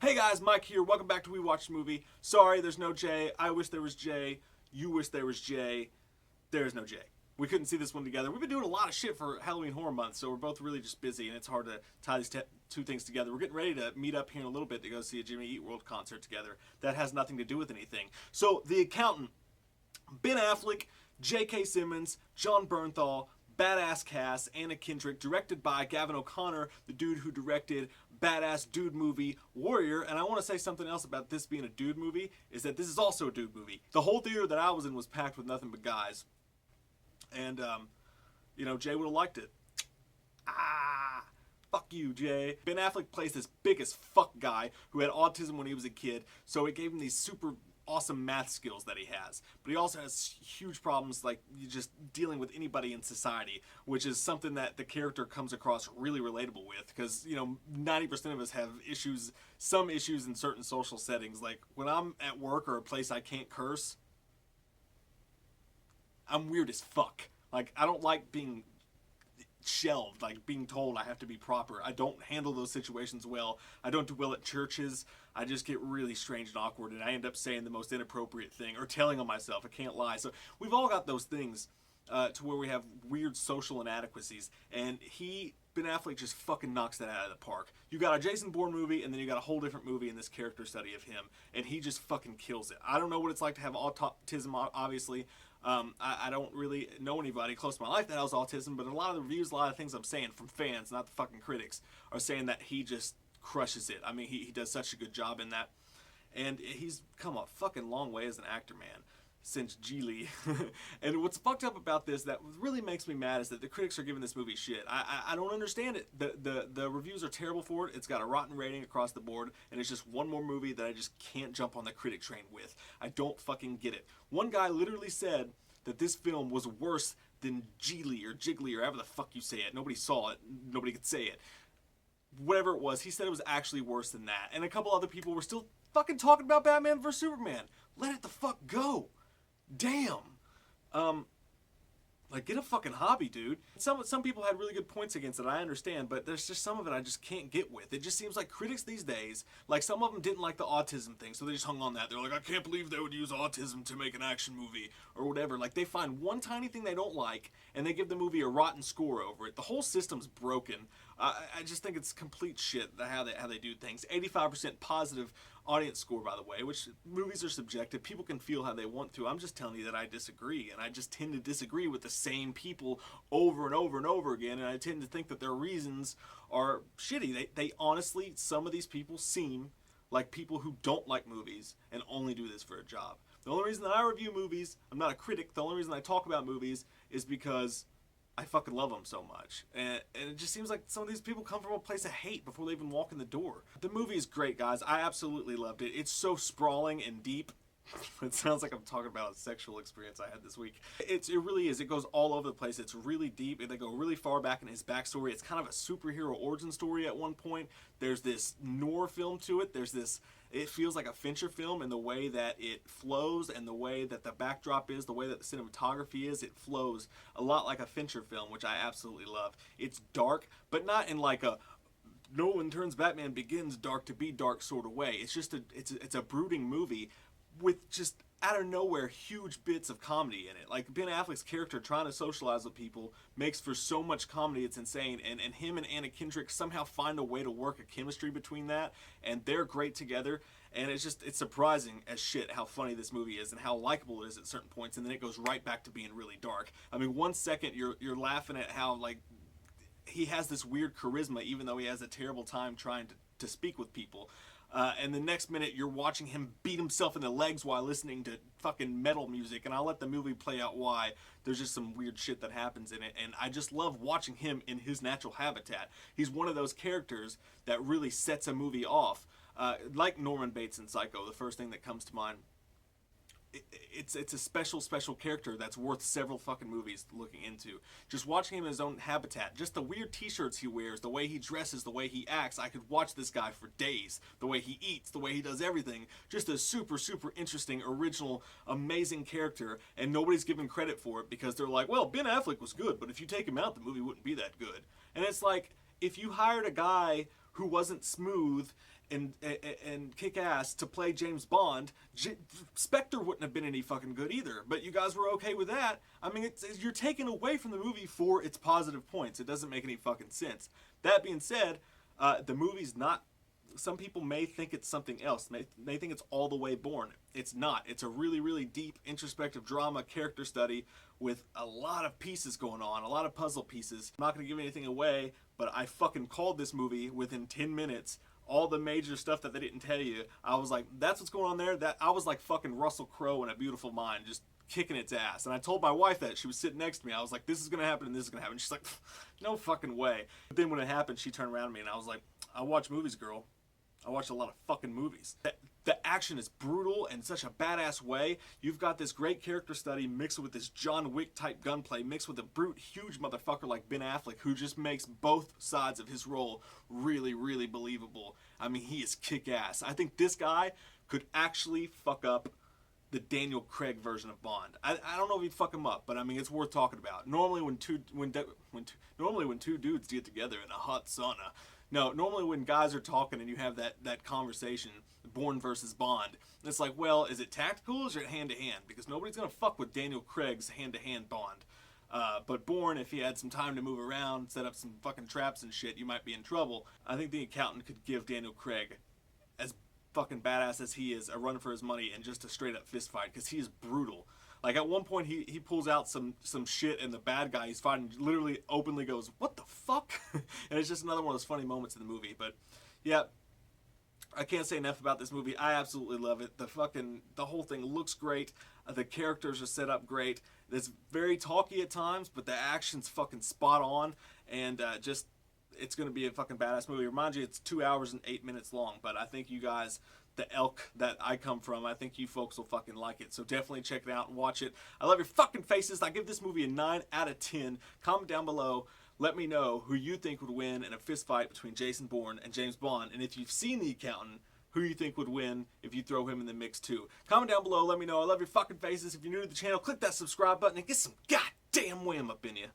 Hey guys, Mike here. Welcome back to We Watched a Movie. Sorry, there's no Jay. I wish there was Jay. You wish there was Jay. There's no Jay. We couldn't see this one together. We've been doing a lot of shit for Halloween Horror Month, so we're both really just busy, and it's hard to tie these two things together. We're getting ready to meet up here in a little bit to go see a Jimmy Eat World concert together. That has nothing to do with anything. So, The Accountant, Ben Affleck, J.K. Simmons, John Bernthal, badass cast, Anna Kendrick, directed by Gavin O'Connor, the dude who directed badass dude movie Warrior. And I want to say something else about this being a dude movie, is that this is also a dude movie. The whole theater that I was in was packed with nothing but guys. And, Jay would have liked it. Fuck you, Jay. Ben Affleck plays this big as fuck guy who had autism when he was a kid, so it gave him these super awesome math skills that he has. But he also has huge problems like just dealing with anybody in society, which is something that the character comes across really relatable with, because 90% of us have issues, some issues in certain social settings. Like when I'm at work or a place I can't curse, I'm weird as fuck. Like I don't like being shelved, like being told I have to be proper. I don't handle those situations well. I don't do well at churches. I just get really strange and awkward, and I end up saying the most inappropriate thing or telling on myself. I can't lie. So we've all got those things to where we have weird social inadequacies, and Ben Affleck just fucking knocks that out of the park. You got a Jason Bourne movie, and then you got a whole different movie in this character study of him, and he just fucking kills it. I don't know what it's like to have autism, obviously. I don't really know anybody close to my life that has autism, but a lot of the reviews, a lot of things I'm saying from fans, not the fucking critics, are saying that he just crushes it. I mean, he does such a good job in that. And he's come a fucking long way as an actor, man, since Geely. And what's fucked up about this that really makes me mad is that the critics are giving this movie shit. I don't understand it. The reviews are terrible for it. It's got a rotten rating across the board, and it's just one more movie that I just can't jump on the critic train with. I don't fucking get it. One guy literally said that this film was worse than Geely or Jiggly or however the fuck you say it. Nobody saw it. Nobody could say it. Whatever it was, he said it was actually worse than that. And a couple other people were still fucking talking about Batman vs. Superman. Let it the fuck go. Damn. Get a fucking hobby, dude. Some people had really good points against it, I understand, but there's just some of it I just can't get with. It just seems like critics these days, like some of them didn't like the autism thing, so they just hung on that. They're like, I can't believe they would use autism to make an action movie, or whatever. Like, they find one tiny thing they don't like, and they give the movie a rotten score over it. The whole system's broken. I just think it's complete shit, how they do things. 85% positive audience score, by the way, which movies are subjective. People can feel how they want to. I'm just telling you that I disagree, and I just tend to disagree with the same people over and over and over again, and I tend to think that their reasons are shitty. They honestly, some of these people seem like people who don't like movies and only do this for a job. The only reason that I review movies, I'm not a critic, the only reason I talk about movies is because I fucking love them so much. And it just seems like some of these people come from a place of hate before they even walk in the door. The movie is great, guys. I absolutely loved it. It's so sprawling and deep. It sounds like I'm talking about a sexual experience I had this week. It really is. It goes all over the place. It's really deep, and they go really far back in his backstory. It's kind of a superhero origin story at one point. There's this noir film to it. It feels like a Fincher film in the way that it flows and the way that the backdrop is, the way that the cinematography is. It flows a lot like a Fincher film, which I absolutely love. It's dark, but not in like a Nolan turns Batman Begins dark to be dark sort of way. It's just it's a brooding movie with just out of nowhere huge bits of comedy in it. Like Ben Affleck's character trying to socialize with people makes for so much comedy, it's insane. And him and Anna Kendrick somehow find a way to work a chemistry between that, and they're great together. And it's surprising as shit how funny this movie is and how likable it is at certain points, and then it goes right back to being really dark. I mean, 1 second you're laughing at how like he has this weird charisma even though he has a terrible time trying to speak with people. And the next minute you're watching him beat himself in the legs while listening to fucking metal music, and I'll let the movie play out why. There's just some weird shit that happens in it, and I just love watching him in his natural habitat. He's one of those characters that really sets a movie off, like Norman Bates in Psycho, the first thing that comes to mind. It's a special character that's worth several fucking movies looking into. Just watching him in his own habitat, just the weird t-shirts he wears, the way he dresses, the way he acts, I could watch this guy for days. The way he eats, the way he does everything. Just a super interesting, original, amazing character, and nobody's giving credit for it because they're like, well, Ben Affleck was good, but if you take him out, the movie wouldn't be that good. And it's like, if you hired a guy who wasn't smooth and kick ass to play James Bond, Spectre wouldn't have been any fucking good either. But you guys were okay with that. I mean, you're taking away from the movie for its positive points. It doesn't make any fucking sense. That being said, the movie's not. Some people may think it's something else. They think it's all the way Bourne. It's not. It's a really, really deep, introspective drama character study with a lot of pieces going on, a lot of puzzle pieces. I'm not going to give anything away, but I fucking called this movie within 10 minutes. All the major stuff that they didn't tell you. I was like, that's what's going on there. That I was like fucking Russell Crowe in A Beautiful Mind, just kicking its ass. And I told my wife that. She was sitting next to me. I was like, this is going to happen and this is going to happen. She's like, no fucking way. But then when it happened, she turned around to me and I was like, I watch movies, girl. I watch a lot of fucking movies. The action is brutal in such a badass way. You've got this great character study mixed with this John Wick type gunplay, mixed with a brute, huge motherfucker like Ben Affleck, who just makes both sides of his role really, really believable. I mean, he is kick-ass. I think this guy could actually fuck up the Daniel Craig version of Bond. I don't know if he'd fuck him up, but I mean, it's worth talking about. Normally when two dudes get together in a hot sauna, normally when guys are talking and you have that conversation, Bourne versus Bond, it's like, well, is it tactical or is it hand-to-hand? Because nobody's going to fuck with Daniel Craig's hand-to-hand Bond. But Bourne, if he had some time to move around, set up some fucking traps and shit, you might be in trouble. I think the accountant could give Daniel Craig, as fucking badass as he is, a run for his money and just a straight-up fist fight, because he is brutal. Like, at one point, he pulls out some shit, and the bad guy he's fighting literally openly goes, what the fuck? And it's just another one of those funny moments in the movie. But, yeah, I can't say enough about this movie. I absolutely love it. The whole thing looks great. The characters are set up great. It's very talky at times, but the action's fucking spot on. And it's going to be a fucking badass movie. Remind you, it's 2 hours and 8 minutes long. But I think you guys, the elk that I come from, I think you folks will fucking like it. So definitely check it out and watch it. I love your fucking faces. I give this movie a 9 out of 10. Comment down below. Let me know who you think would win in a fist fight between Jason Bourne and James Bond. And if you've seen The Accountant, who you think would win if you throw him in the mix too. Comment down below. Let me know. I love your fucking faces. If you're new to the channel, click that subscribe button and get some goddamn wham up in you.